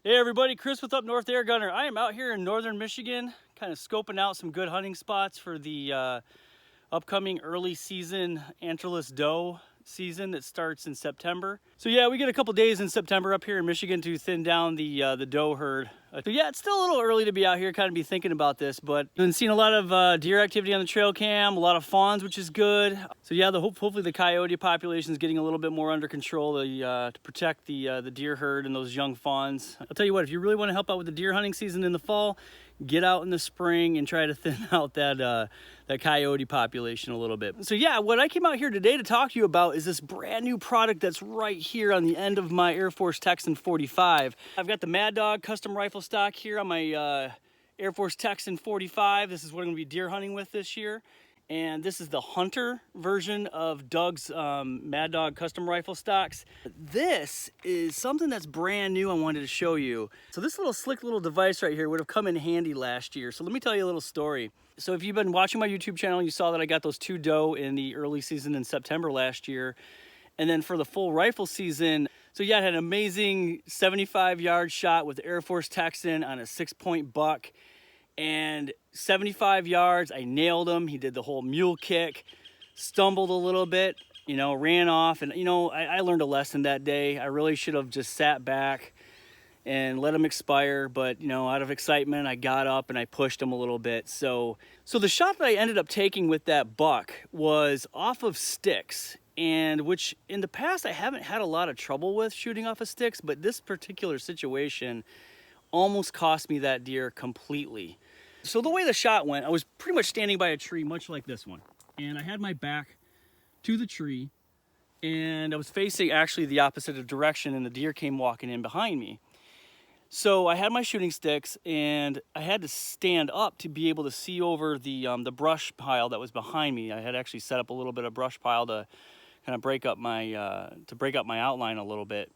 Hey everybody, Chris with Up North Air Gunner. I am out here in northern Michigan, kind of scoping out some good hunting spots for the upcoming early season antlerless doe season that starts in September. So yeah, we get a couple days in September up here in Michigan to thin down the doe herd. So yeah, it's still a little early to be out here, kind of be thinking about this, but I've been seeing a lot of deer activity on the trail cam, a lot of fawns, which is good. So yeah, hopefully the coyote population is getting a little bit more under control to protect the deer herd and those young fawns. I'll tell you what, if you really want to help out with the deer hunting season in the fall, get out in the spring and try to thin out that coyote population a little bit. So yeah, what I came out here today to talk to you about is this brand new product that's right here on the end of my AirForce Texan 45. I've got the Mad Dog custom rifle stock here on my AirForce Texan 45. This is what I'm gonna be deer hunting with this year. And this is the hunter version of Doug's Mad Dog custom rifle stocks. This is something that's brand new I wanted to show you. So this little slick little device right here would have come in handy last year. So let me tell you a little story. So if you've been watching my YouTube channel, you saw that I got those 2 doe in the early season in September last year. And then for the full rifle season, so yeah, I had an amazing 75-yard shot with the AirForce Texan on a 6-point buck. And 75 yards, I nailed him. He did the whole mule kick, stumbled a little bit, you know, ran off. And, you know, I learned a lesson that day. I really should have just sat back and let him expire. But, you know, out of excitement, I got up and I pushed him a little bit. So the shot that I ended up taking with that buck was off of sticks. And which in the past, I haven't had a lot of trouble with shooting off of sticks. But this particular situation almost cost me that deer completely. So the way the shot went, I was pretty much standing by a tree, much like this one. And I had my back to the tree, and I was facing actually the opposite direction, and the deer came walking in behind me. So I had my shooting sticks, and I had to stand up to be able to see over the brush pile that was behind me. I had actually set up a little bit of brush pile to kind of break up my outline a little bit.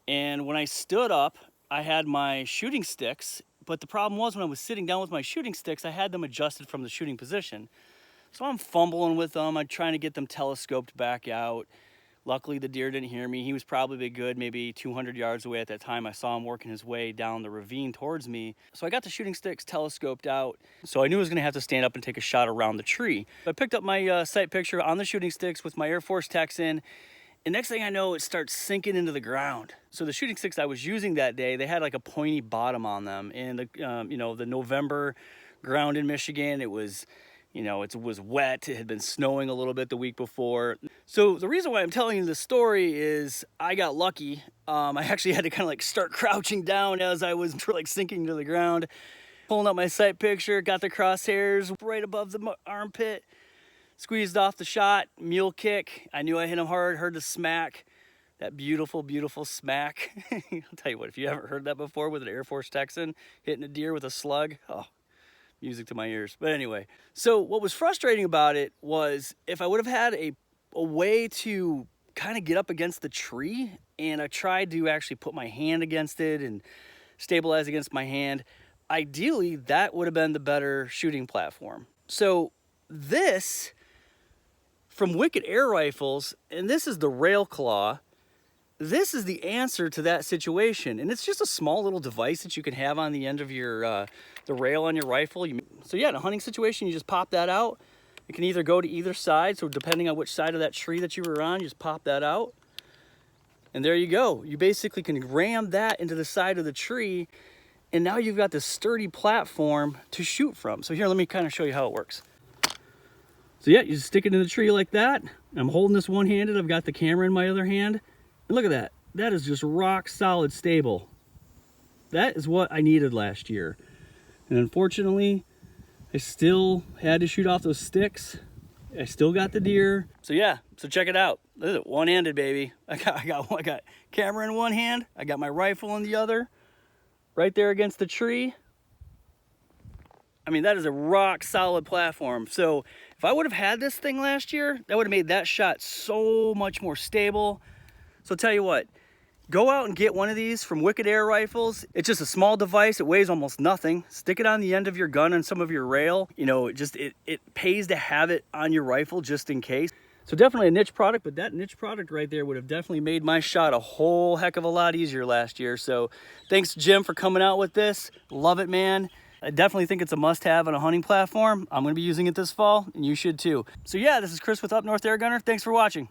And when I stood up, I had my shooting sticks, but the problem was when I was sitting down with my shooting sticks, I had them adjusted from the shooting position. So I'm fumbling with them. I'm trying to get them telescoped back out. Luckily, the deer didn't hear me. He was probably good, maybe 200 yards away at that time. I saw him working his way down the ravine towards me. So I got the shooting sticks telescoped out. So I knew I was gonna have to stand up and take a shot around the tree. I picked up my sight picture on the shooting sticks with my AirForce Texan. And next thing I know, it starts sinking into the ground. So the shooting sticks I was using that day, they had like a pointy bottom on them. And the November ground in Michigan, it was, it was wet. It had been snowing a little bit the week before. So the reason why I'm telling you this story is I got lucky. I actually had to kind of like start crouching down as I was like sinking to the ground, pulling up my sight picture, got the crosshairs right above the armpit. Squeezed off the shot, mule kick. I knew I hit him hard, heard the smack. That beautiful, beautiful smack. I'll tell you what, if you haven't heard that before with an AirForce Texan, hitting a deer with a slug, oh, music to my ears. But anyway, so what was frustrating about it was if I would have had a way to kind of get up against the tree, and I tried to actually put my hand against it and stabilize against my hand, ideally that would have been the better shooting platform. So this, from Wicked Air Rifles, and this is the RailClaw, this is the answer to that situation. And it's just a small little device that you can have on the end of your the rail on your rifle. So yeah, in a hunting situation, you just pop that out. It can either go to either side, so depending on which side of that tree that you were on, you just pop that out. And there you go. You basically can ram that into the side of the tree, and now you've got this sturdy platform to shoot from. So here, let me kind of show you how it works. So yeah, you just stick it in the tree like that. I'm holding this one-handed. I've got the camera in my other hand. And look at that. That is just rock solid stable. That is what I needed last year. And unfortunately, I still had to shoot off those sticks. I still got the deer. So yeah, so check it out. This is one-handed, baby. I got camera in one hand. I got my rifle in the other. Right there against the tree. I mean, that is a rock solid platform. So if I would have had this thing last year, that would have made that shot so much more stable. So I'll tell you what, go out and get one of these from Wicked Air Rifles. It's just a small device. It weighs almost nothing. Stick it on the end of your gun and some of your rail. It pays to have it on your rifle just in case. So definitely a niche product, but that niche product right there would have definitely made my shot a whole heck of a lot easier last year. So thanks, Jim, for coming out with this. Love it, man. I definitely think it's a must-have on a hunting platform. I'm going to be using it this fall, and you should too. So yeah, this is Chris with Up North Air Gunner. Thanks for watching.